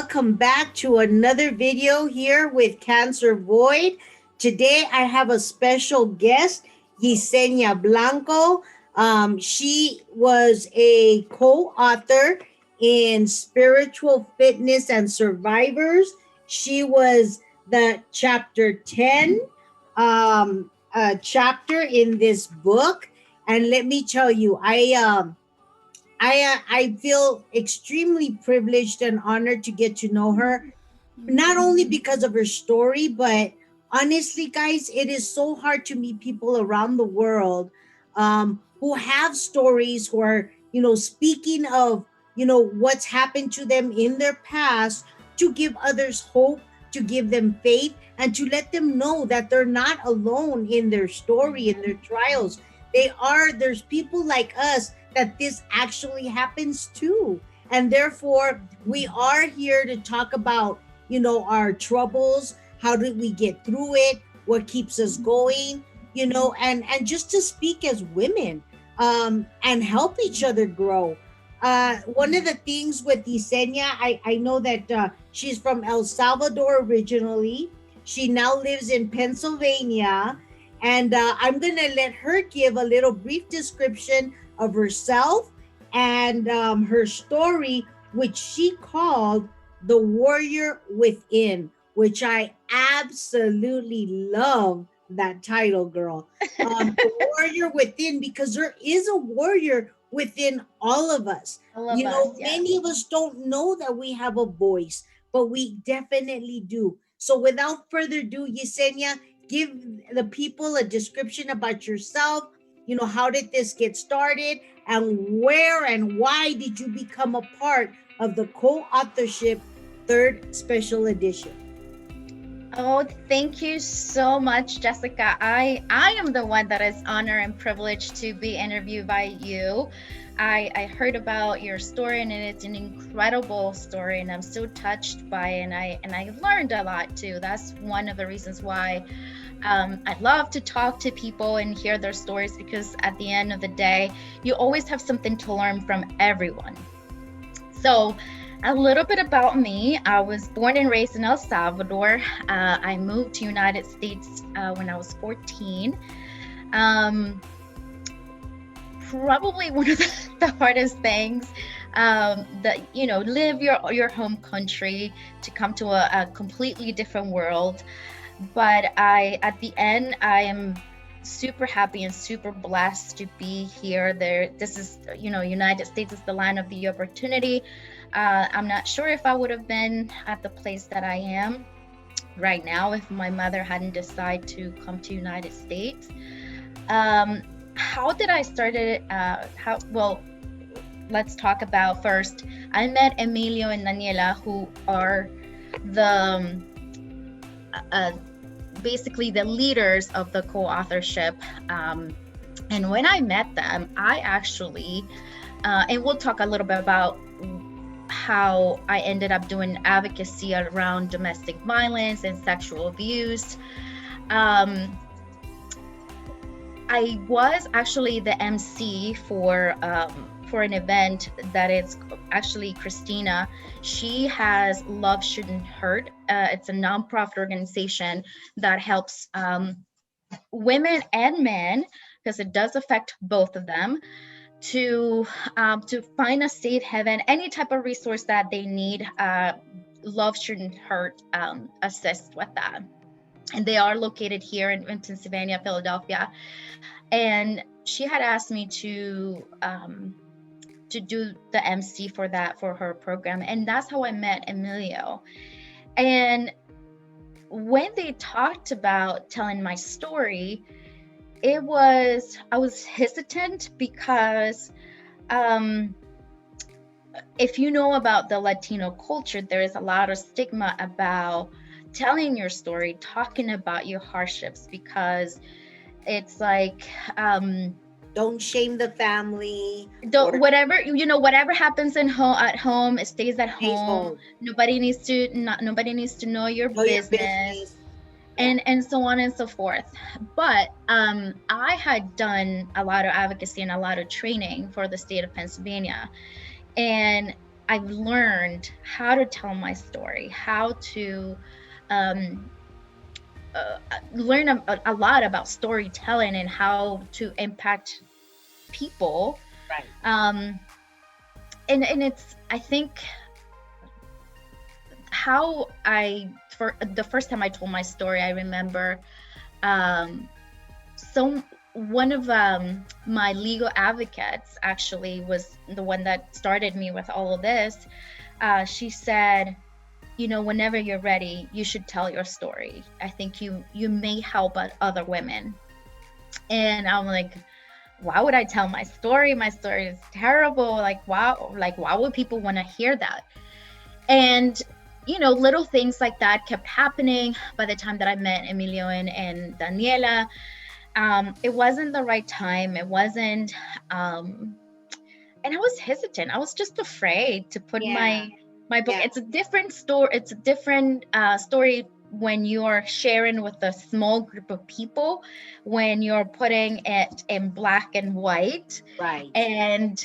welcome back to another video here with Cancer Void. Today I have a special guest, Yessy Blanco. She was a co-author in Spiritual Fitness and Survivors. She was the chapter 10 chapter in this book. And let me tell you, I feel extremely privileged and honored to get to know her, not only because of her story, but honestly, guys, it is so hard to meet people around the world who have stories, who are, speaking of, what's happened to them in their past, to give others hope, to give them faith, and to let them know that they're not alone in their story, in their trials. There's people like us that this actually happens to. And therefore, we are here to talk about, our troubles, how did we get through it, what keeps us going, and just to speak as women and help each other grow. One of the things with Yesenia, I know that she's from El Salvador originally. She now lives in Pennsylvania. And I'm going to let her give a little brief description of herself and her story, which she called The Warrior Within, which I absolutely love that title, girl. The Warrior Within, because there is a warrior within all of us. Many of us don't know that we have a voice, but we definitely do. So without further ado, Yesenia, give the people a description about yourself. How did this get started, and where and why did you become a part of the co-authorship third special edition? Oh, thank you so much, Jessica. I am the one that is honored and privileged to be interviewed by you. I heard about your story, and it's an incredible story, and I'm so touched by it, and I learned a lot too. That's one of the reasons why I love to talk to people and hear their stories, because at the end of the day, you always have something to learn from everyone. So a little bit about me. I was born and raised in El Salvador. I moved to United States when I was 14. Probably one of the hardest things that, live your home country to come to a completely different world. But at the end, I am super happy and super blessed to be here. This is, United States is the land of the opportunity. I'm not sure if I would have been at the place that I am right now if my mother hadn't decided to come to United States. How did I start it? Well, let's talk about first. I met Emilio and Daniela, who are the basically the leaders of the co-authorship. And when I met them, I actually, and we'll talk a little bit about how I ended up doing advocacy around domestic violence and sexual abuse. I was actually the MC for an event that is actually Christina. She has Love Shouldn't Hurt. It's a nonprofit organization that helps women and men, because it does affect both of them, to find a safe haven, any type of resource that they need. Love Shouldn't Hurt assist with that. And they are located here in Pennsylvania, Philadelphia. And she had asked me to do the MC for her program. And that's how I met Emilio. And when they talked about telling my story, I was hesitant because if you know about the Latino culture, there is a lot of stigma about telling your story, talking about your hardships, because it's like don't shame the family. Whatever happens at home, it stays at home. Nobody needs to know your business. And so on and so forth. But I had done a lot of advocacy and a lot of training for the state of Pennsylvania. And I've learned how to tell my story, how to um, learn a lot about storytelling and how to impact people. Right. Um, and it's, I think, how I, for the first time I told my story, I remember um, so one of my legal advocates actually was the one that started me with all of this. She said, you know, whenever you're ready, you should tell your story. I think you may help other women. And I'm like, why would I tell my story? My story is terrible. Like why would people want to hear that? And you know, little things like that kept happening. By the time that I met Emilio and Daniela, it wasn't the right time. It wasn't, and I was hesitant. I was just afraid to put Yeah. my book. Yeah. It's a different story. It's a different story when you are sharing with a small group of people, when you're putting it in black and white, Right. and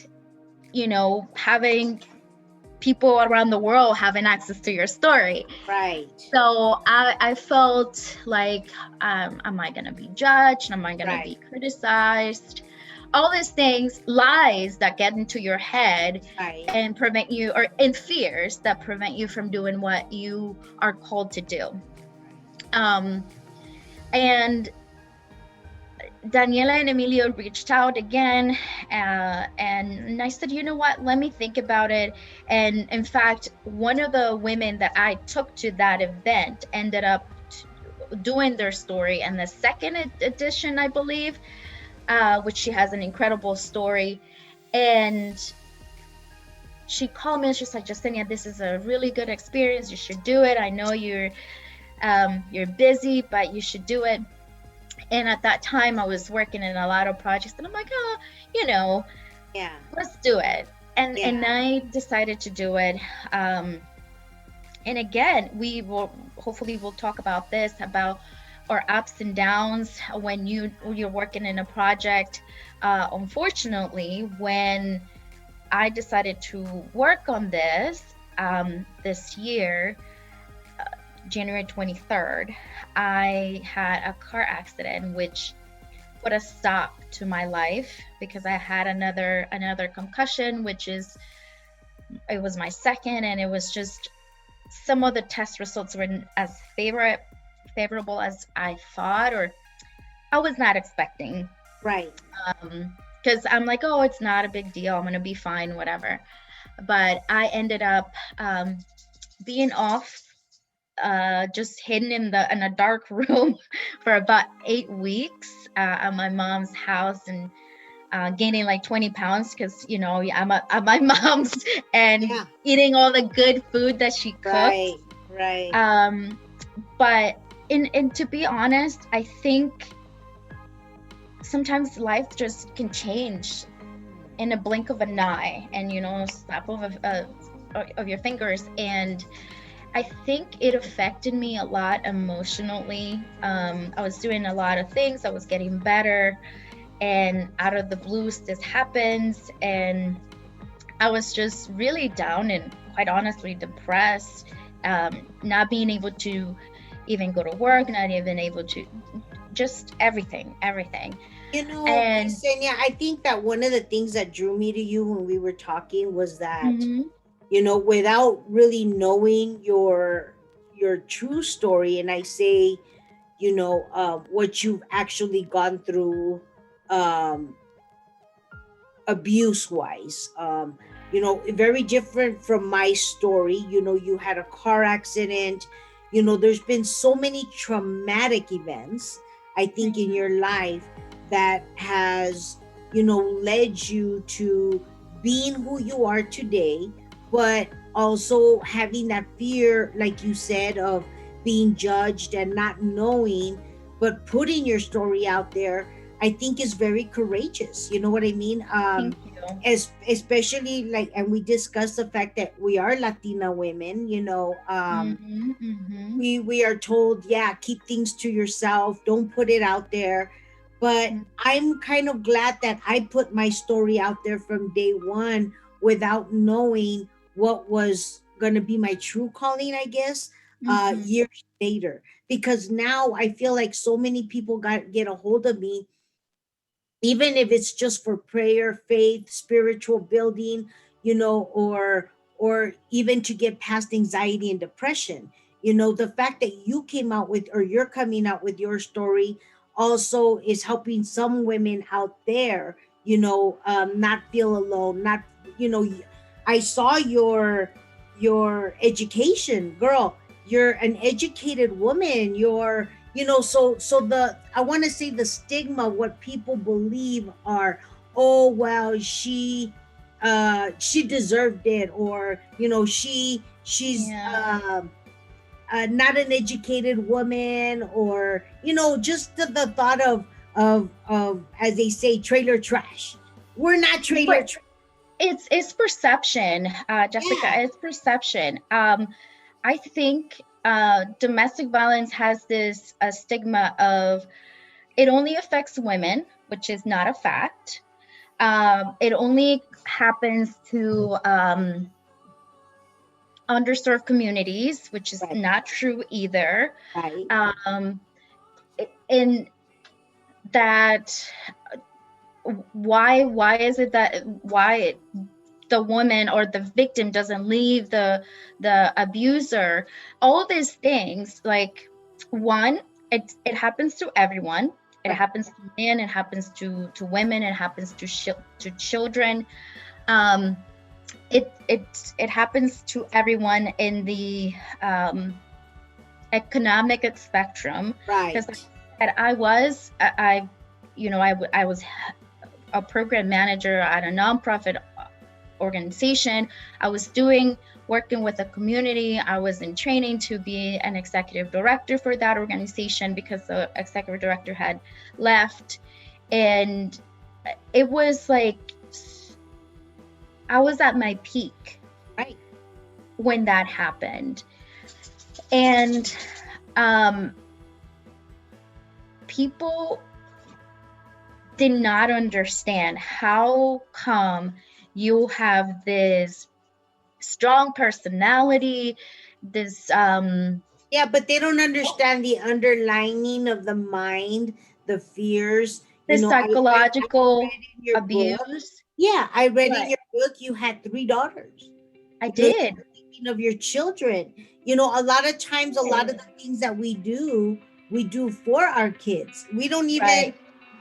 you know, having people around the world having access to your story. Right. So I felt like, am I going to be judged? Am I going to Right. be criticized? All these things, lies that get into your head Right. and prevent you, or in fears that prevent you from doing what you are called to do. Um, and Daniela and Emilio reached out again, and I said, you know what? Let me think about it. And in fact, one of the women that I took to that event ended up doing their story in the second edition, I believe, which she has an incredible story. And she called me and she's like, Justinian, this is a really good experience. You should do it. I know you're busy, but you should do it. And at that time, I was working in a lot of projects, and I'm like, oh, you know, Yeah. let's do it. Yeah. And I decided to do it. Um, and again, we will hopefully we'll talk about this, about our ups and downs when you're working in a project. Unfortunately, when I decided to work on this year, January 23rd, I had a car accident which put a stop to my life because I had another concussion, which is, it was my second, and it was just, some of the test results weren't as favorable as I thought, or I was not expecting. Right. Because I'm like, oh, it's not a big deal. I'm gonna be fine, whatever. But I ended up being off, just hidden in a dark room for about 8 weeks at my mom's house, and gaining like 20 pounds because you know I'm at my mom's and Yeah. eating all the good food that she cooked. Right. Right. Um, but in to be honest, I think sometimes life just can change in a blink of an eye, and you know, snap of your fingers. And I think it affected me a lot emotionally. I was doing a lot of things, I was getting better, and out of the blues, this happens. And I was just really down and, quite honestly, depressed. Not being able to even go to work, not even able to, just everything. You know, And Yesenia, I think that one of the things that drew me to you when we were talking was that, mhm, without really knowing your true story, and I say, what you've actually gone through, um, abuse wise, very different from my story. You had a car accident. There's been so many traumatic events, I think, in mhm, your life that has led you to being who you are today, but also having that fear, like you said, of being judged and not knowing, but putting your story out there, I think, is very courageous. You know what I mean? thank you. Especially, like, and we discussed the fact that we are Latina women. Mhm, mhm, We are told, yeah, keep things to yourself, don't put it out there. But mhm, I'm kind of glad that I put my story out there from day one without knowing what was going to be my true calling, I guess, Mm-hmm. years later. Because now I feel like so many people got get a hold of me, even if it's just for prayer, faith, spiritual building, or even to get past anxiety and depression. The fact that you came out with, or you're coming out with your story, also is helping some women out there, not feel alone, not, you know, I saw your education, girl. You're an educated woman. So the, I want to say, the stigma, what people believe are, oh well, she deserved it, or she's Yeah. not an educated woman, or just the thought of, as they say, trailer trash. We're not trailer But trash. it's perception, Jessica. Yeah. It's perception. I think domestic violence has this stigma of it only affects women, which is not a fact. It only happens to underserved communities, which is Right. not true either. Right. Um, in that, why is it that why the woman or the victim doesn't leave the abuser? All these things, like, one, it happens to everyone. It Right. happens to men, it happens to women, it happens to children. um it happens to everyone in the economic spectrum. Because like Right. I said, I I was a program manager at a nonprofit organization. I was working with a community. I was in training to be an executive director for that organization because the executive director had left. And it was like I was at my peak Right. when that happened. And um, people did not understand how come you have this strong personality, this Yeah, but they don't understand the underlining of the mind, the fears. this I psychological read in your book. abuse. Yeah, I read in Right. your book you had three daughters. I You did. were thinking of your children. A lot of times, a lot of the things that we do for our kids. We don't even, Right.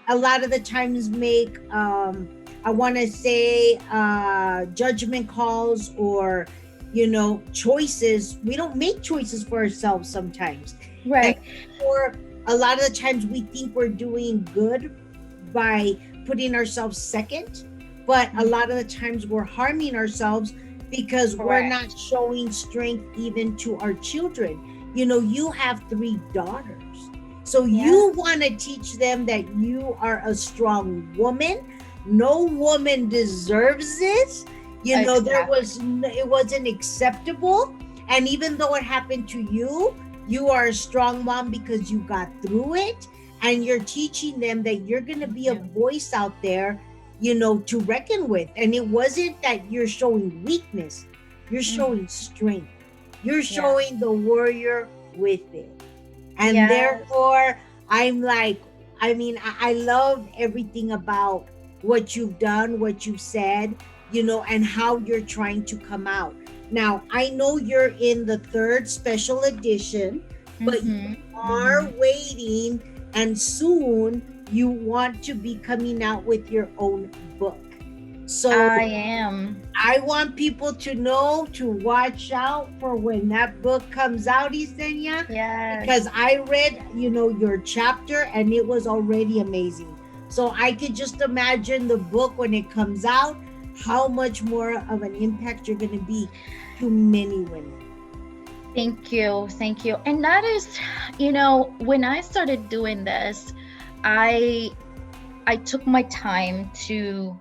a lot of the times, make, I want to say, judgment calls, or choices. We don't make choices for ourselves sometimes. And Right. for a lot of the times, we think we're doing good by putting ourselves second, but a lot of the times we're harming ourselves because we're Correct. not showing strength even to our children. You have three daughters, so Yeah. you want to teach them that you are a strong woman. No woman deserves this. Exactly. It wasn't acceptable. And even though it happened to you, you are a strong mom because you got through it, and you're teaching them that you're going to be a Yeah. voice out there, to reckon with. And it wasn't that you're showing weakness, you're showing Mhm. strength. You're Yeah. showing the warrior with it. And Yes. therefore, I'm like, I mean, I love everything about what you've done, what you've said, and how you're trying to come out. Now, I know you're in the third special edition, but you Mhm. are Mhm. waiting, and soon you want to be coming out with your own book. So I am. I want people to know to watch out for when that book comes out, Isenia, because Yes. I read, your chapter, and it was already amazing. So I could just imagine the book when it comes out, how much more of an impact you're going to be to many women. Thank you. Thank you. And that is, when I started doing this, I I took my time to,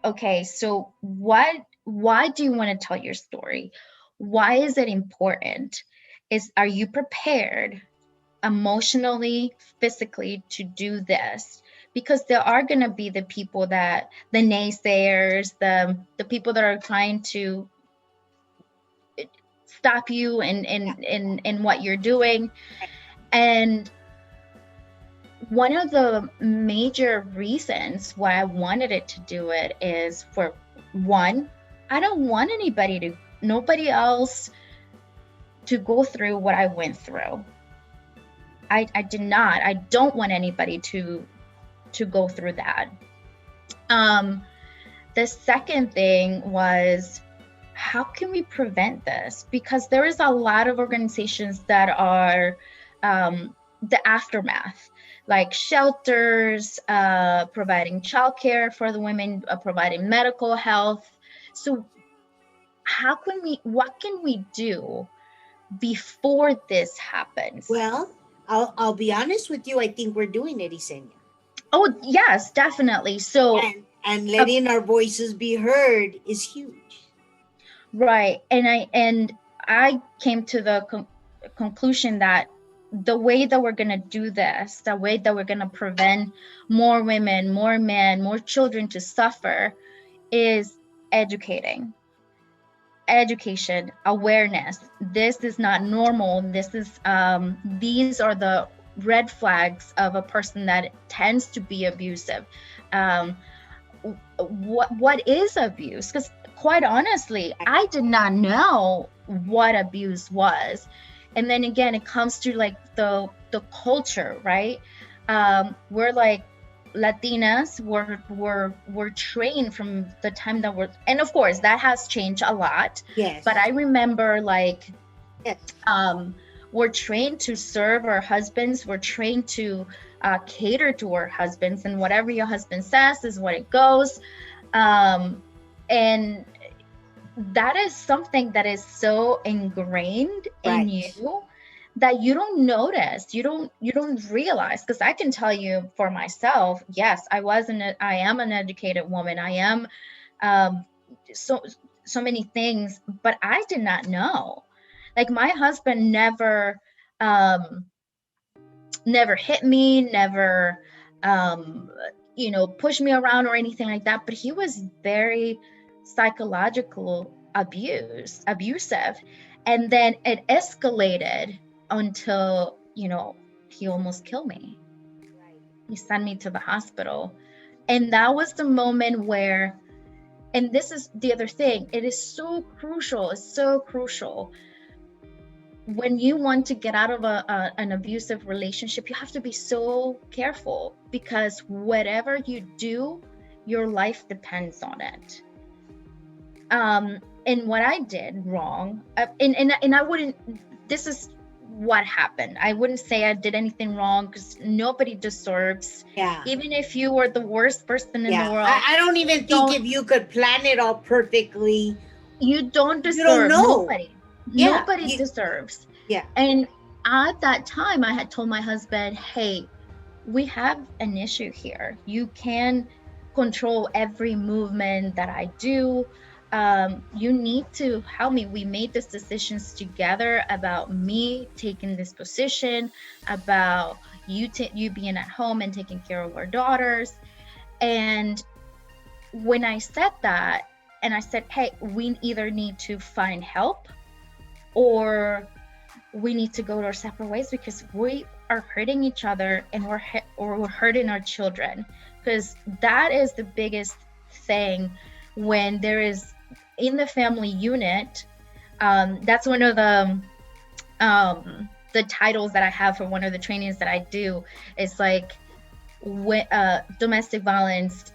okay, so why do you want to tell your story? Why is it important? Are you prepared emotionally, physically to do this? Because there are going to be the people that the naysayers, the people that are trying to stop you in Yeah. what you're doing. And one of the major reasons why I wanted it to do it is, for one, I don't want nobody else to go through what I went through. I did not. I don't want anybody to go through that. Um, the second thing was, how can we prevent this? Because there is a lot of organizations that are the aftermath, like shelters, providing childcare for the women, providing medical health. So what can we do before this happens? Well, I'll be honest with you. I think we're doing it, Isenia. Oh, yes, definitely. So, And uh, letting our voices be heard is huge. right. And I came to the conclusion that the way that we're going to do this, the way that we're going to prevent more women, more men, more children to suffer, is educating. Education, awareness. This is not normal. These are the red flags of a person that tends to be abusive. Um, what is abuse? Because quite honestly, I did not know what abuse was. And then again, it comes to like the culture, right? We're like Latinas, were trained from the time that we're, and of course that has changed a lot. Yes. But I remember, like, Yes. um, we're trained to serve our husbands. We're trained to cater to our husbands, and whatever your husband says is what it goes. And that is something that is so ingrained in Right. you that you don't notice, you don't realize. Because I can tell you for myself, yes, I am an educated woman. I am um, so so many things, but I did not know. Like, my husband um, never hit me, never um, pushed me around or anything like that. But he was very psychological abusive, and then it escalated until he almost killed me. He sent me to the hospital, and that was the moment where. And this is the other thing. It is so crucial. It's so crucial. When you want to get out of an abusive relationship, you have to be so careful, because whatever you do, your life depends on it. And what I did wrong, and I wouldn't. This is what happened. I wouldn't say I did anything wrong, because nobody deserves. Yeah. Even if you were the worst person in the Yeah. world, I don't even think if you could plan it all perfectly, you don't you don't deserve. know. Yeah. Nobody deserves. Yeah. And at that time, I had told my husband, hey, we have an issue here. You can control every movement that I do. You need to help me. We made these decisions together about me taking this position, about you being at home and taking care of our daughters. And when I said that, and I said, hey, we either need to find help, or we need to go our separate ways, because we are hurting each other, and we're hurting our children. Because that is the biggest thing when there is, in the family unit. That's one of the titles that I have for one of the trainings that I do. It's like, domestic violence,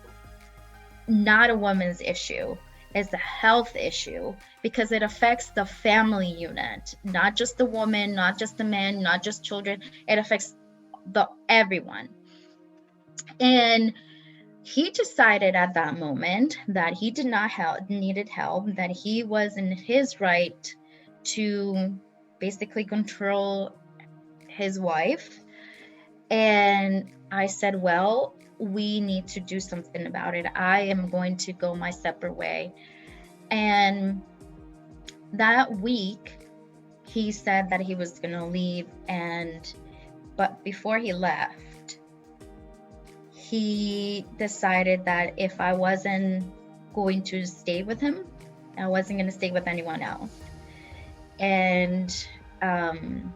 not a woman's issue. It's a health issue, because it affects the family unit, not just the woman, not just the man, not just children. It affects everyone. And he decided at that moment that he did not needed help, that he was in his right to basically control his wife. And I said, well, we need to do something about it. I am going to go my separate way. And that week, he said that he was going to leave. But before he left, he decided that if I wasn't going to stay with him, I wasn't going to stay with anyone else. And um,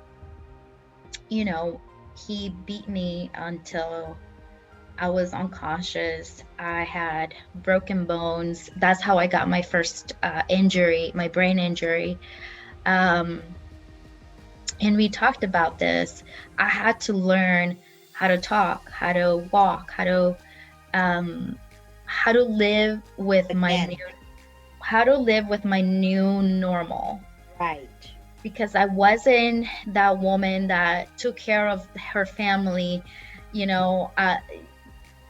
you know, he beat me until I was unconscious. I had broken bones. That's how I got my first injury, my brain injury. Um, and we talked about this. I had to learn how to talk, how to walk, um, how to live with my new, Again, how to live with my new normal. right. Because I wasn't that woman that took care of her family, you know,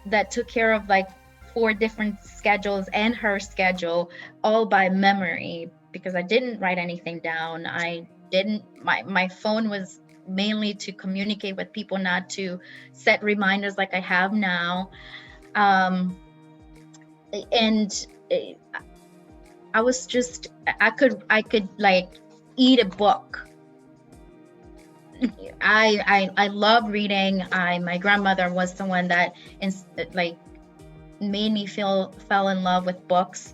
that took care of like four different schedules and her schedule all by memory, because I didn't write anything down. I didn't, my phone was mainly to communicate with people, not to set reminders like I have now. Um, and I was just, I could like eat a book. I love reading. My grandmother was the one that like made me fell in love with books,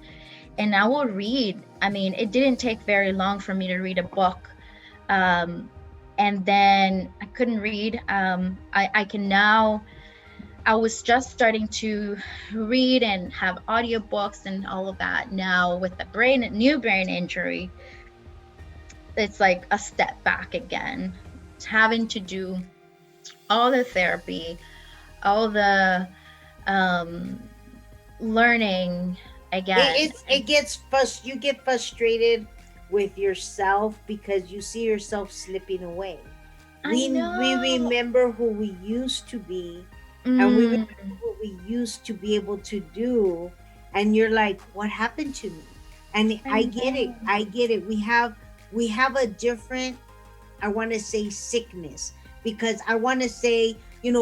and I will read. I mean, it didn't take very long for me to read a book. Um, and then I couldn't read. I can now. I was just starting to read and have audiobooks and all of that. Now with the new brain injury, it's like a step back again. It's having to do all the therapy, all the um, learning again. It gets you get frustrated with yourself because you see yourself slipping away. I We know. remember who we used to be, and we Mm, remember what we used to be able to do, and you're like, what happened to me? And I I get it. know. I get it. We have a different, I want to say, sickness, because I want to say,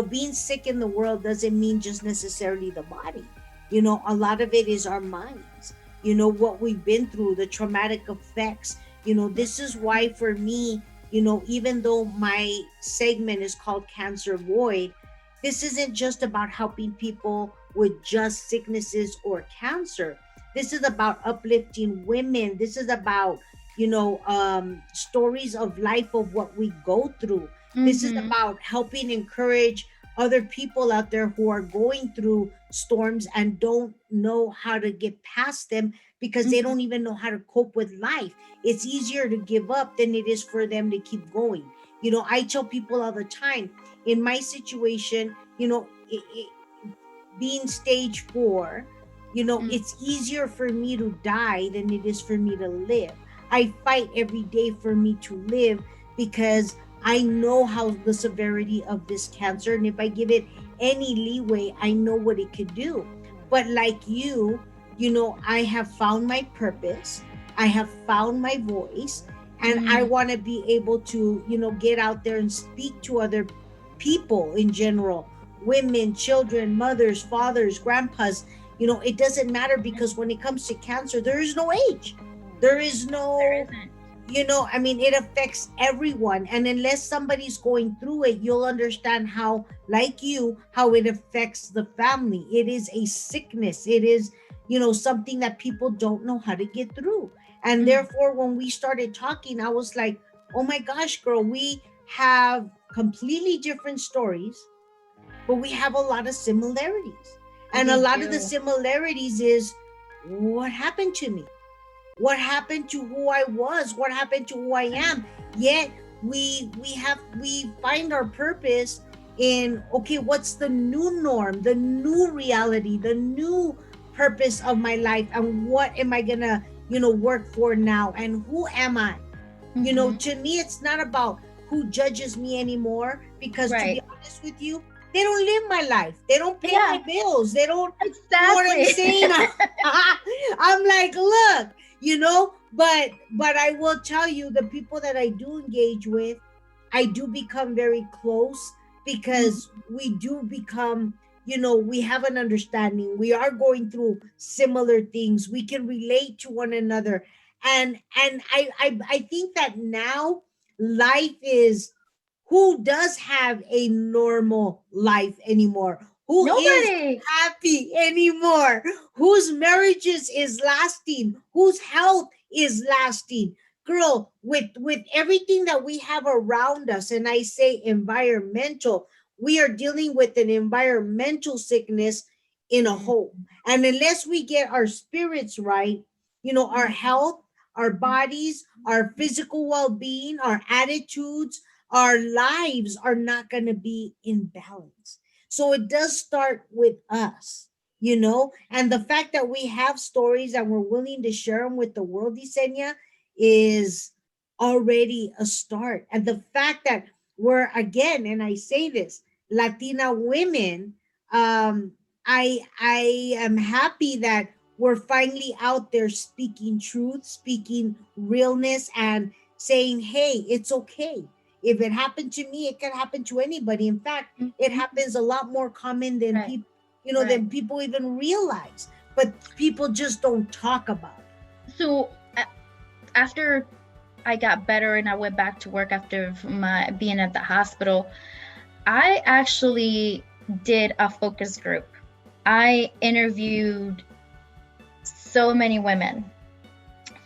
being sick in the world doesn't mean just necessarily the body. A lot of it is our minds, what we've been through, the traumatic effects. This is why for me, even though my segment is called Cancer Void, this isn't just about helping people with just sicknesses or cancer. This is about uplifting women. This is about stories of life of what we go through. This is Mm-hmm. about helping encourage other people out there who are going through storms and don't know how to get past them because they Mm-hmm. don't even know how to cope with life. It's easier to give up than it is for them to keep going. I tell people all the time, in my situation, being stage 4, it's easier for me to die than it is for me to live. I fight every day for me to live because I know how the severity of this cancer, and if I give it any leeway, I know what it could do. But like you, I have found my purpose, I have found my voice, and I Mm-hmm. want to be able to, get out there and speak to other people in general, women, children, mothers, fathers, grandpas. It doesn't matter because when it comes to cancer, there is no age. There is There no, isn't. I mean, it affects everyone. And unless somebody's going through it, you'll understand how, like you, how it affects the family. It is a sickness. It is, something that people don't know how to get through. And Mm. therefore, when we started talking, I was like, oh my gosh, girl, we have completely different stories, but we have a lot of similarities. And a We lot of the do. similarities is what happened to me? What happened to who I was? What happened to who I am? Yet we find our purpose in, okay, what's the new norm, the new reality, the new purpose of my life, and what am I gonna, work for now, and who am I? Mm-hmm. To me, it's not about who judges me anymore, because to be Right. honest with you, they don't live my life. They don't pay Yeah, my bills. They don't, you know what I'm exactly. saying? I'm like, look, but I will tell you, the people that I do engage with, I do become very close Mhm. because we do become, we have an understanding. We are going through similar things. We can relate to one another. And I think that now life is, who does have a normal life anymore? Who is Nobody. happy anymore? Whose marriages is lasting? Whose health is lasting? girl, with everything that we have around us, and I say environmental, we are dealing with an environmental sickness in a Mm, home. And unless we get our spirits right, our health, our bodies, our physical well-being, our attitudes, our lives are not going to be in balance. So it does start with us. And the fact that we have stories and we're willing to share them with the world, Yesenia, is already a start. And the fact that we're, again, and I say this, Latina women, I am happy that we're finally out there speaking truth, speaking realness, and saying, hey, it's okay. If it happened to me, it can happen to anybody. In fact, it mhm. happens a lot more common than Right, people, right. than people even realize. But people just don't talk about it. So after I got better and I went back to work after my being at the hospital, I actually did a focus group. I interviewed so many women,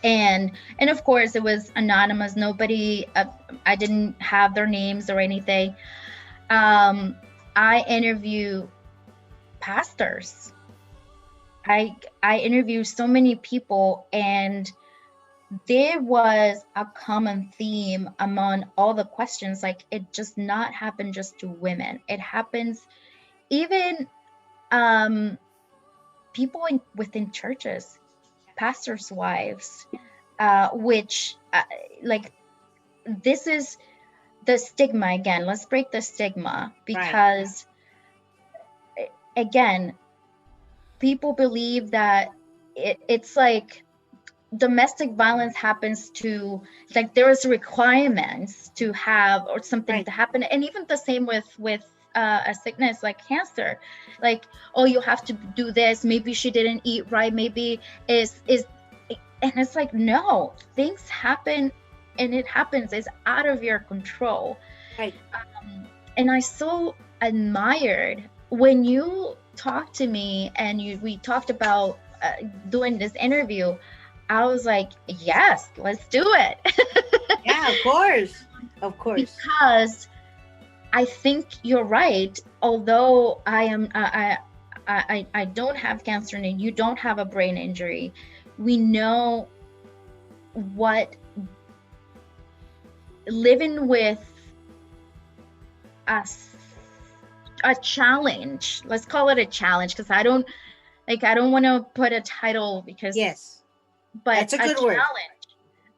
and of course it was anonymous. Nobody, I didn't have their names or anything. um I interview pastors. I interviewed so many people, and there was a common theme among all the questions. Like, it just not happen just to women, it happens even um people within churches, pastors' wives, which like, this is the stigma again. Let's break the stigma, Right. because again, people believe that it's like domestic violence happens to, like, there is requirements to have or something Right. to happen. And even the same with a sickness like cancer. Like, oh, you have to do this, maybe she didn't eat right, maybe is and it's like, no, things happen, and it happens, it's out of your control. Right. And I so admired when you talked to me, and we talked about doing this interview. I was like, yes, let's do it. Yeah, of course. Of course. Because I think you're right. Although I don't have cancer and you don't have a brain injury, we know what living with a a challenge. Let's call it a challenge, because I don't want to put a title, because, Yes. but That's a a good word.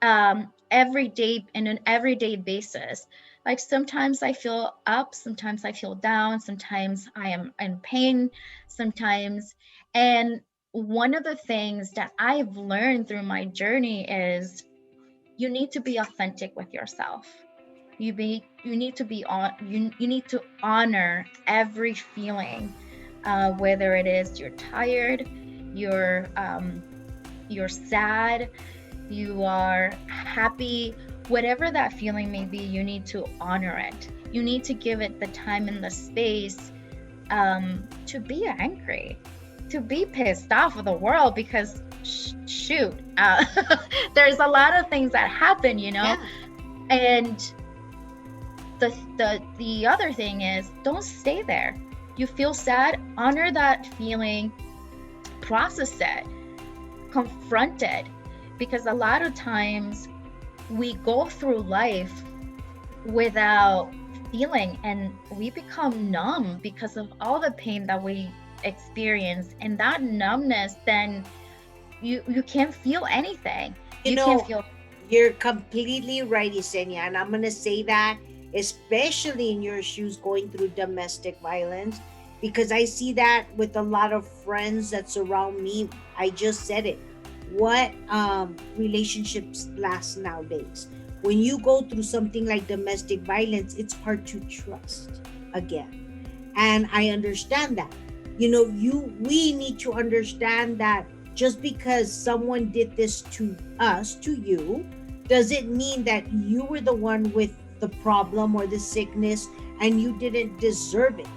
challenge, every day, in an everyday basis. Like, sometimes I feel up, sometimes I feel down, sometimes I am in pain, sometimes. And one of the things that I've learned through my journey is you need to be authentic with yourself. You need to be on you need to honor every feeling, whether it is you're tired, you're you're sad, you are happy, whatever that feeling may be, you need to honor it. You need to give it the time and the space, to be angry, to be pissed off with the world, because shoot, there's a lot of things that happen, Yeah. and the other thing is, don't stay there. You feel sad, honor that feeling, process it, confront it, because a lot of times we go through life without feeling, and we become numb because of all the pain that we experience. And that numbness, then you can't feel anything. You You can't know, feel. you're completely right, Yesenia. And I'm going to say that, especially in your shoes going through domestic violence, because I see that with a lot of friends that surround me. I just said it. What relationships last nowadays? When you go through something like domestic violence, it's hard to trust again. And I understand that. We need to understand that just because someone did this to us, to you, doesn't mean that you were the one with the problem or the sickness and you didn't deserve it.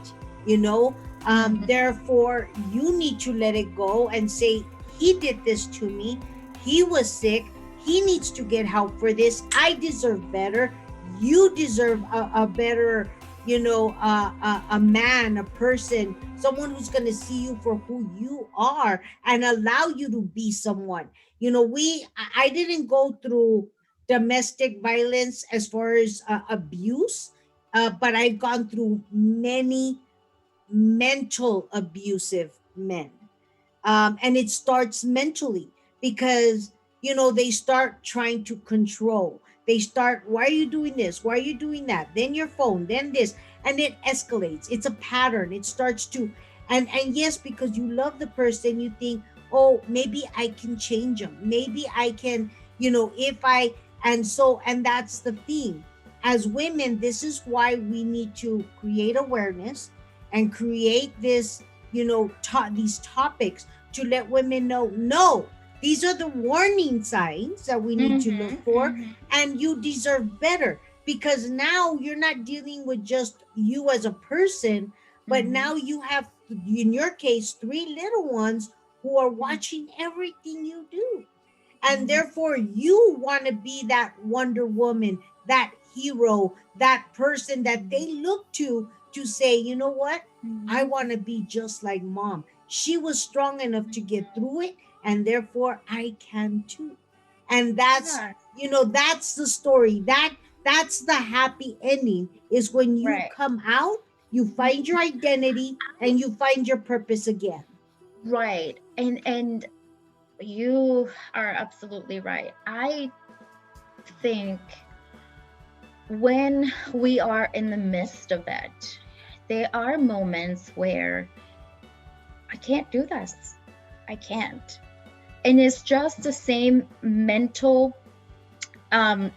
you know Mhm. Therefore you need to let it go and say, he did this to me, he was sick, He needs to get help for this. I deserve better. You deserve a better, a man, a person, someone who's going to see you for who you are and allow you to be someone. I didn't go through domestic violence as far as abuse, but I've gone through many mental abusive men. And it starts mentally because they start trying to control. They start, why are you doing this, why are you doing that, then your phone, then this, and it escalates. It's a pattern. It starts to, and yes, because you love the person, you think, oh, maybe I can change them, maybe I can, if I, and that's the theme. As women, this is why we need to create awareness and create this, these topics to let women know, no, these are the warning signs that we need to look Mm-hmm. for, Mm-hmm. and you deserve better, because now you're not dealing with just you as a person, but Mm-hmm. now you have, in your case, three little ones who are watching everything you do, and Mm-hmm. therefore you want to be that Wonder Woman, that hero, that person that they look to say, you know what, I Mm-hmm. want to be just like mom. She was strong enough to get through it, and therefore I can too. And that's, Yeah. that's the story. That's the happy ending, is when you Right. come out, you find your identity, and you find your purpose again. Right. And you are absolutely right. I think when we are in the midst of it, there are moments where I can't do this. I can't. And it's just the same mental,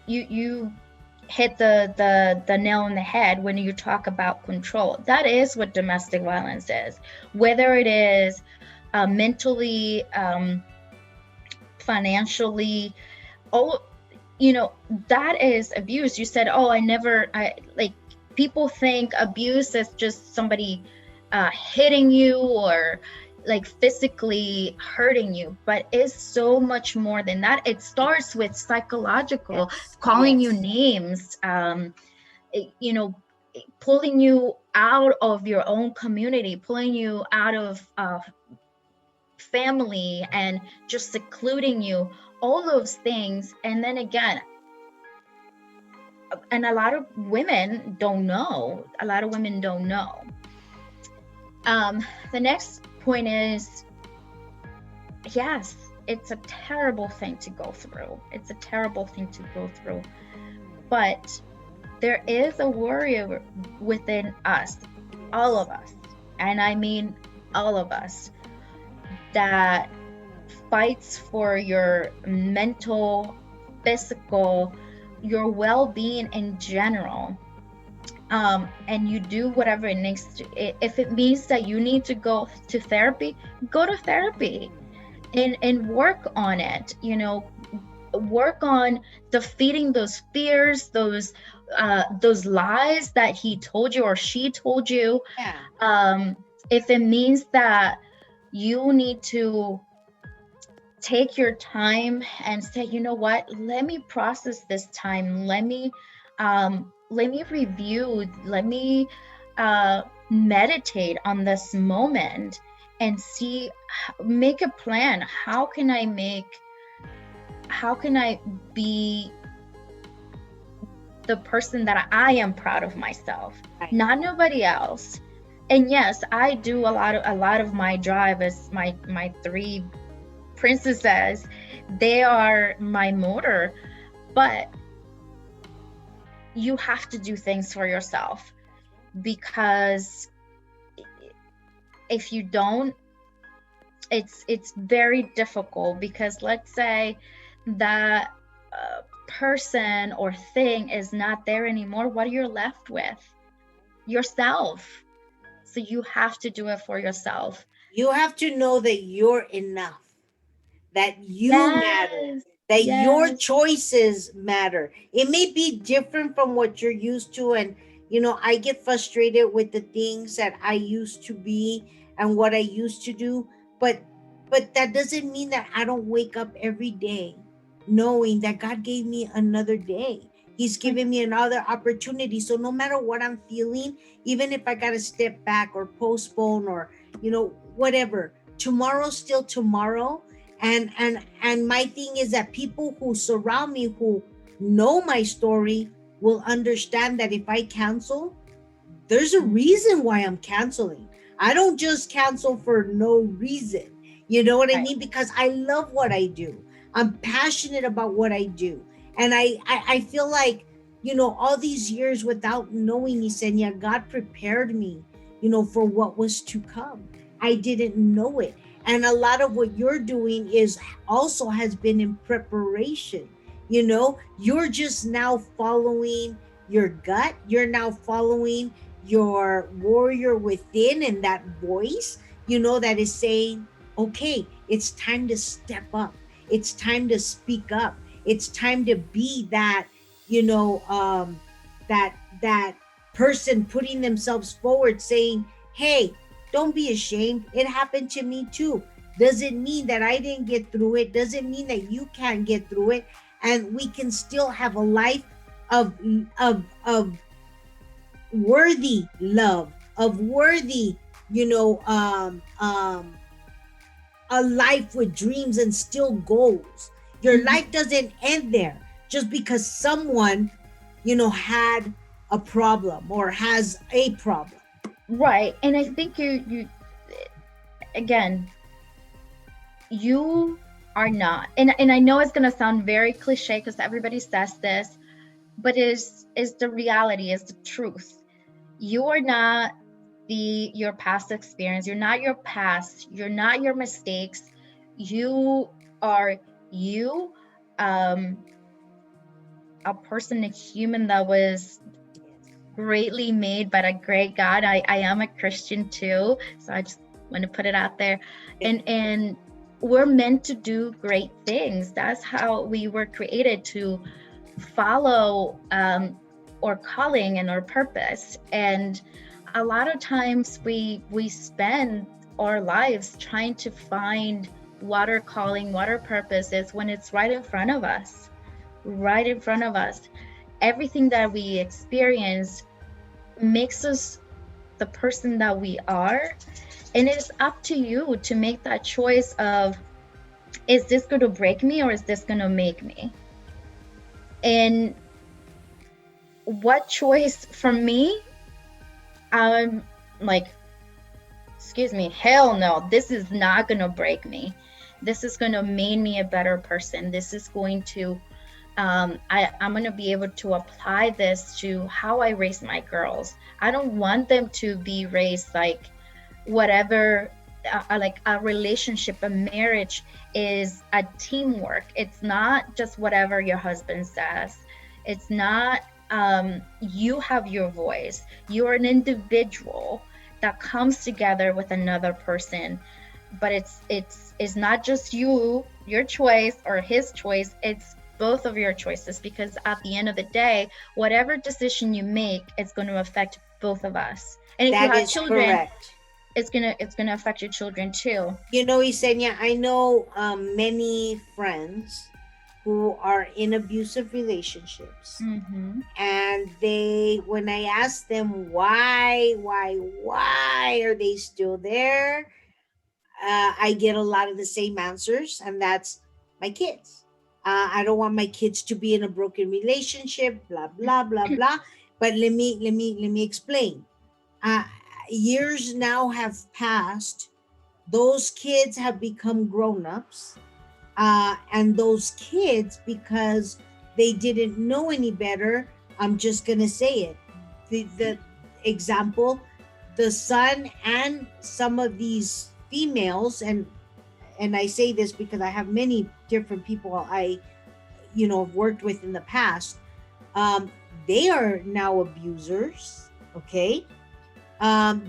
you hit the nail on the head when you talk about control. That is what domestic violence is. Whether it is mentally, financially, all, that is abuse. You said, oh, I like, people think abuse is just somebody hitting you or like physically hurting you, but it's so much more than that. It starts with psychological, Yes, calling you yes. names, you know, pulling you out of your own community, pulling you out of family, and just secluding you, all those things. And then again, and a lot of women don't know. A lot of women don't know. The next point is, yes, it's a terrible thing to go through. It's a terrible thing to go through. But there is a warrior within us, all of us, and I mean all of us, that fights for your mental, physical, your well being in general. And you do whatever it needs to. If it means that you need to go to therapy and work on it. Work on defeating those fears, those lies that he told you or she told you. Yeah. Um, if it means that you need to take your time and say, you know what, let me process this time, let me review, let me meditate on this moment and see, make a plan. How can I be the person that I am proud of myself, Right. not nobody else. And yes, I do a lot of my drive is my three princesses. They are my motor. But you have to do things for yourself, because if you don't, it's very difficult. Because let's say that person or thing is not there anymore, what are you left with? Yourself. So you have to do it for yourself. You have to know that you're enough, that you matter, Yes, that your yes. choices matter. It may be different from what you're used to. And, I get frustrated with the things that I used to be and what I used to do. But that doesn't mean that I don't wake up every day knowing that God gave me another day. He's given me another opportunity. So no matter what I'm feeling, even if I got to step back or postpone or, whatever, tomorrow's still tomorrow. And my thing is that people who surround me, who know my story, will understand that if I cancel, there's a reason why I'm canceling. I don't just cancel for no reason. You know what I Right. mean? Because I love what I do. I'm passionate about what I do. And I feel like, all these years without knowing Yesenia, God prepared me, for what was to come. I didn't know it. And a lot of what you're doing is also has been in preparation. You're just now following your gut. You're now following your warrior within, and that voice, that is saying, okay, it's time to step up. It's time to speak up. It's time to be that, you know, that person putting themselves forward saying, hey, don't be ashamed. It happened to me too. Doesn't mean that I didn't get through it. Doesn't mean that you can't get through it. And we can still have a life of worthy love, of worthy, you know, a life with dreams and still goals. Your life doesn't end there just because someone, had a problem or has a problem. Right. And I think you again, you are not. And I know it's going to sound very cliche because everybody says this, but is the reality, is the truth. You are not your past experience. You're not your past. You're not your mistakes. You are you, um a person, a human that was greatly made by a great God. I am a Christian too, so I just want to put it out there. And we're meant to do great things. That's how we were created, to follow our calling and our purpose. And a lot of times we spend our lives trying to find what our calling, what our purpose is, when it's right in front of us, right in front of us. Everything that we experience makes us the person that we are. And it's up to you to make that choice of, is this going to break me or is this going to make me? And what choice for me, I'm like, excuse me, hell no, this is not going to break me. This is going to make me a better person. This is going to, I'm going to be able to apply this to how I raise my girls. I don't want them to be raised like whatever, like a relationship, a marriage is a teamwork. It's not just whatever your husband says. It's not, you have your voice. You're an individual that comes together with another person, but it's not just your choice or his choice. It's both of your choices, because at the end of the day, whatever decision you make, it's going to affect both of us. And if you That have is children, correct. it's gonna affect your children too. Isenia, I know many friends who are in abusive relationships, Mm-hmm. and when I ask them why are they still there, I get a lot of the same answers, and that's my kids. I don't want my kids to be in a broken relationship, blah blah blah blah. But let me explain. uh, Years now have passed. Those kids have become grown-ups, and those kids, because they didn't know any better, I'm just gonna say it, the example, the son and some of these females, and I say this because I have many different people I have worked with in the past. um they are now abusers. Okay.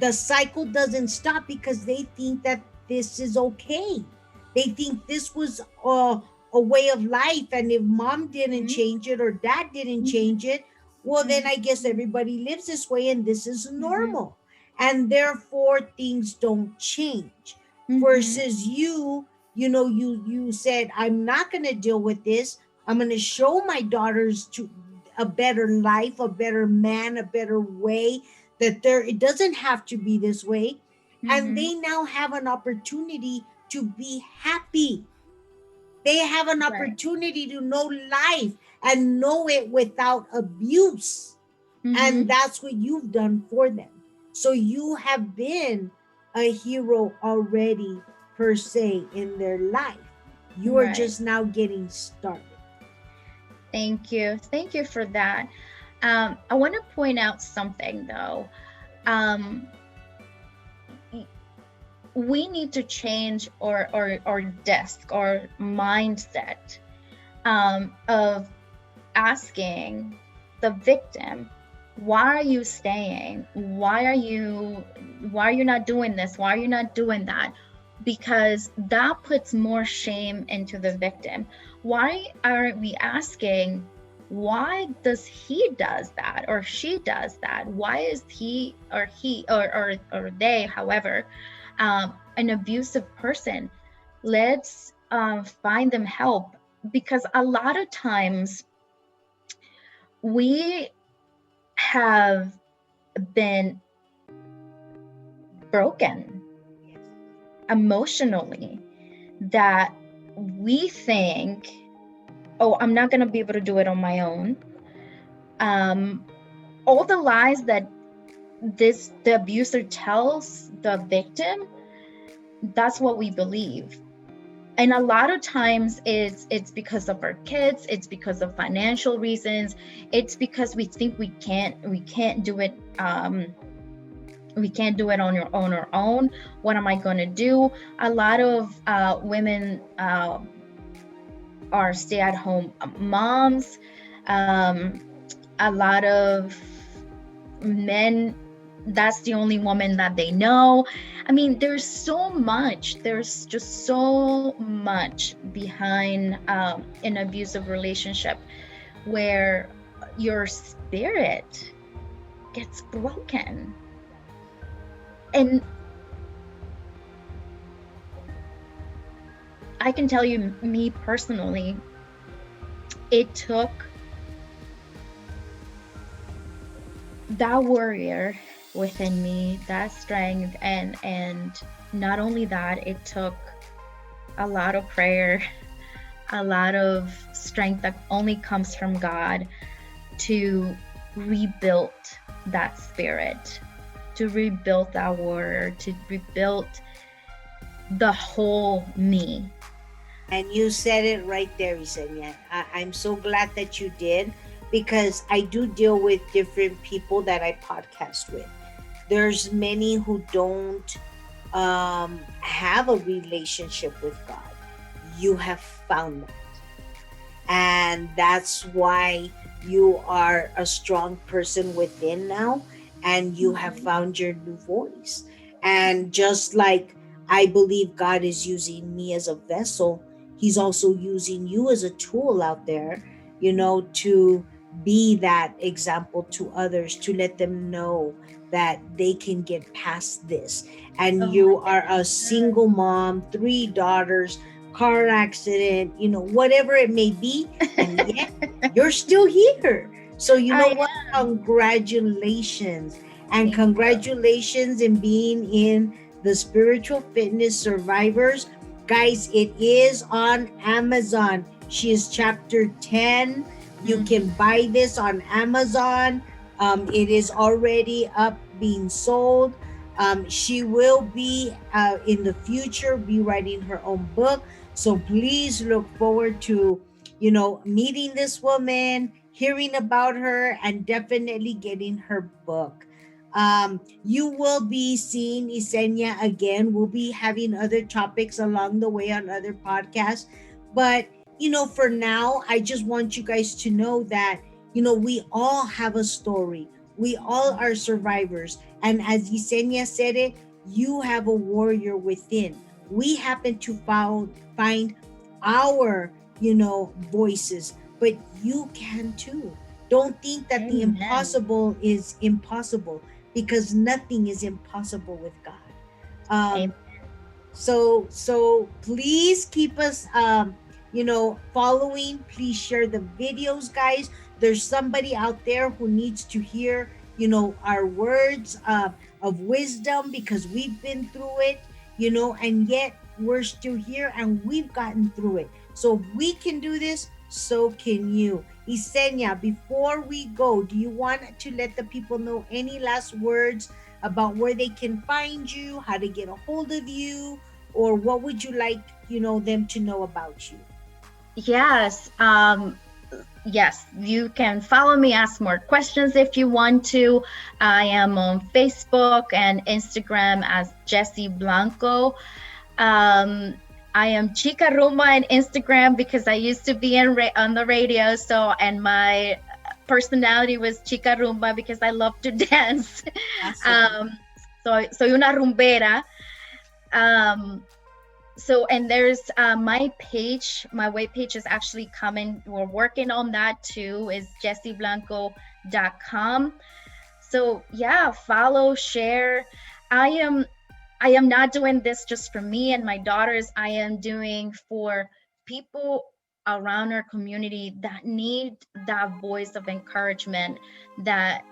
The cycle doesn't stop because they think that this is okay. They think this was a way of life, and if mom didn't change it or dad didn't change it, well, then I guess everybody lives this way and this is Mm-hmm. normal, and therefore things don't change. Mm-hmm. Versus you, you said, I'm not going to deal with this. I'm going to show my daughters to a better life, a better man, a better way, that there it doesn't have to be this way. And Mm-hmm. they now have an opportunity to be happy. They have an Right. opportunity to know life and know it without abuse. And Mm-hmm. that's what you've done for them. So you have been a hero already, per se, in their life. You are Right. just now getting started. Thank you. Thank you for that. I want to point out something though. Um, we need to change our desk, our mindset, of asking the victim, why are you staying, why are you not doing this, why are you not doing that? Because that puts more shame into the victim. Why aren't we asking, why does he does that or she does that? Why is he or they, however, an abusive person? Let's find them help, because a lot of times we have been broken emotionally, that we think, oh, I'm not going to be able to do it on my own. Um, all the lies that the abuser tells the victim, that's what we believe. And a lot of times it's because of our kids, it's because of financial reasons, it's because we think we can't do it, we can't do it on our own. What am I going to do? A lot of women are stay-at-home moms. um, a lot of men, that's the only woman that they know. I mean, there's just so much behind an abusive relationship, where your spirit gets broken. And I can tell you, me personally, it took that warrior within me, that strength, and not only that, it took a lot of prayer, a lot of strength that only comes from God, to rebuild that spirit, to rebuild that warrior, to rebuild the whole me. And you said it right there, Isenia. I'm so glad that you did, because I do deal with different people that I podcast with. There's many who don't have a relationship with God. You have found that. And that's why you are a strong person within now, and you have Mhm. found your new voice. And just like I believe God is using me as a vessel, he's also using you as a tool out there, to be that example to others, to let them know that they can get past this. And Oh my you are a goodness. Yes. single mom, three daughters, car accident, whatever it may be, and yet you're still here. So you know I what? am. Congratulations. And Thank you. congratulations in being in the Spiritual Fitness Survivors. Guys, it is on Amazon. She is chapter 10. You can Mhm. buy this on Amazon. It is already up being sold. She will be in the future be writing her own book. So please look forward to, meeting this woman, hearing about her, and definitely getting her book. You will be seeing Isenia again. We'll be having other topics along the way on other podcasts. But, for now, I just want you guys to know that, we all have a story. We all are survivors. And as Yesenia said it, you have a warrior within. We happen to find our, voices, but you can too. Don't think that the Amen. impossible is impossible, because nothing is impossible with God. Amen. Um, So please keep us following. Please share the videos, guys. There's somebody out there who needs to hear our words of wisdom, because we've been through it, and yet we're still here and we've gotten through it. So if we can do this, so can you. Isenia, before we go, do you want to let the people know any last words about where they can find you, how to get a hold of you, or what would you like, them to know about you? Yes. Yes, you can follow me, ask more questions if you want to. I am on Facebook and Instagram as Yessy Blanco. Um, I am Chica Rumba on Instagram because I used to be on the radio. So, and my personality was Chica Rumba because I love to dance. Awesome. um, soy una rumbera. Um, so, and there's my web page is actually coming. We're working on that too, is jessyblanco.com. So yeah, follow, share. I am I am not doing this just for me and my daughters. I am doing for people around our community that need that voice of encouragement, that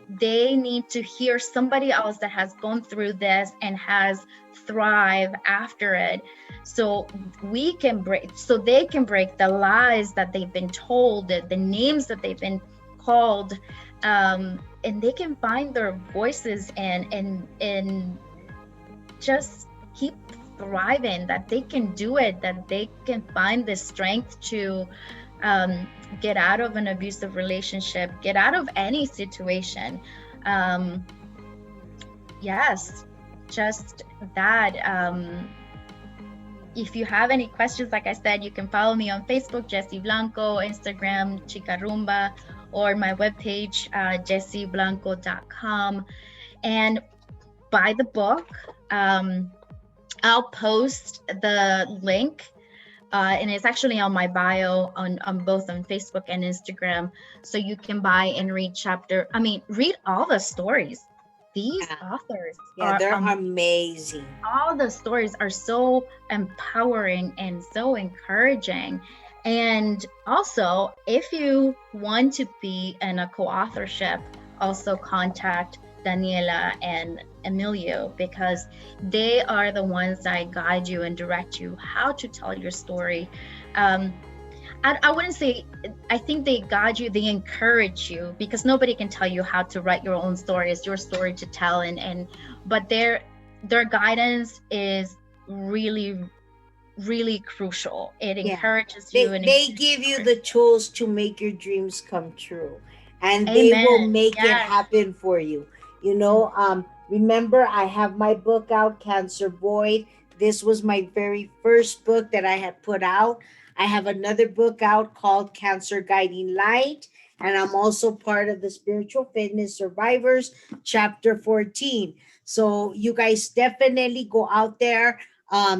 they need to hear somebody else that has gone through this and has thrived after it, so they can break the lies that they've been told, the names that they've been called, and they can find their voices and just keep thriving, that they can do it, that they can find the strength to get out of an abusive relationship, get out of any situation. um, yes, just that. If you have any questions, like I said, you can follow me on Facebook, Yessy Blanco, Instagram, Chica Rumba, or my webpage, jessyblanco.com. And buy the book. I'll post the link, and it's actually on my bio on both on Facebook and Instagram. So you can buy and read all the stories. These Yeah. authors Yeah, are they're amazing. all the stories are so empowering and so encouraging. And also, if you want to be in a co-authorship, also contact Daniela and Emilio, because they are the ones that guide you and direct you how to tell your story. Um, I wouldn't say, I think they guide you, they encourage you, because nobody can tell you how to write your own story. It's your story to tell, but their guidance is really, really crucial. It Yeah. encourages you They and they give you the tools to make your dreams come true. And they will amen. make it Yes. happen for you. Remember, I have my book out, Cancer Void. This was my very first book that I had put out. I have another book out called Cancer Guiding Light. And I'm also part of the Spiritual Fitness Survivors, Chapter 14. So you guys definitely go out there.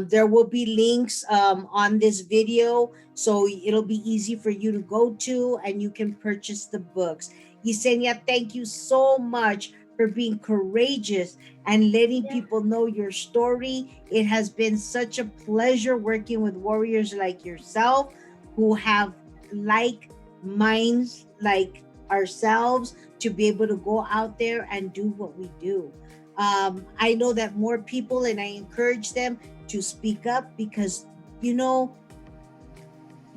There will be links on this video, so it'll be easy for you to go to and you can purchase the books. Yesenia, thank you so much for being courageous and letting Yeah. people know your story. It has been such a pleasure working with warriors like yourself, who have like minds like ourselves, to be able to go out there and do what we do. I know that more people, and I encourage them to speak up, because you know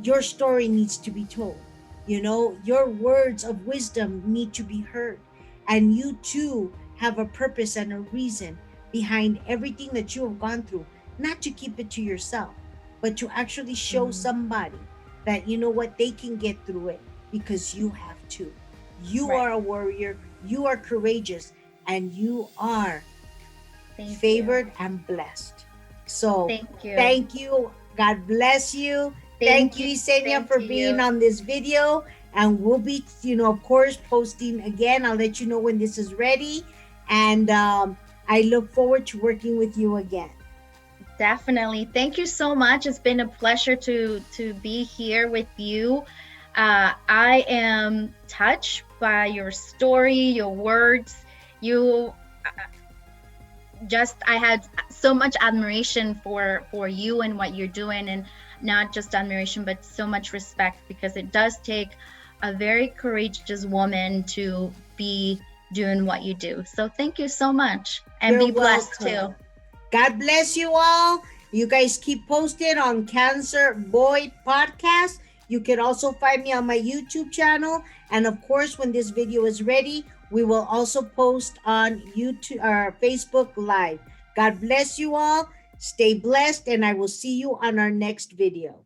your story needs to be told. Your words of wisdom need to be heard, and you too have a purpose and a reason behind everything that you have gone through, not to keep it to yourself, but to actually show Mhm. somebody that you know what, they can get through it, because you have to. You Right. are a warrior, you are courageous, and you are Thank you. favored and blessed. So Thank you. thank you. God bless you. Thank Thank you, you. Isenia, Same for to being you. on this video. And we'll be, of course, posting again. I'll let you know when this is ready. And I look forward to working with you again. Definitely. Thank you so much. It's been a pleasure to be here with you. I am touched by your story, your words. You just I had so much admiration for you and what you're doing, and not just admiration but so much respect, because it does take a very courageous woman to be doing what you do. So thank you so much, and You're be blessed welcome. too. God bless you all. You guys keep posted on Cancer Boy Podcast. You can also find me on my YouTube channel. And of course, when this video is ready, we will also post on YouTube or Facebook Live. God bless you all. Stay blessed, and I will see you on our next video.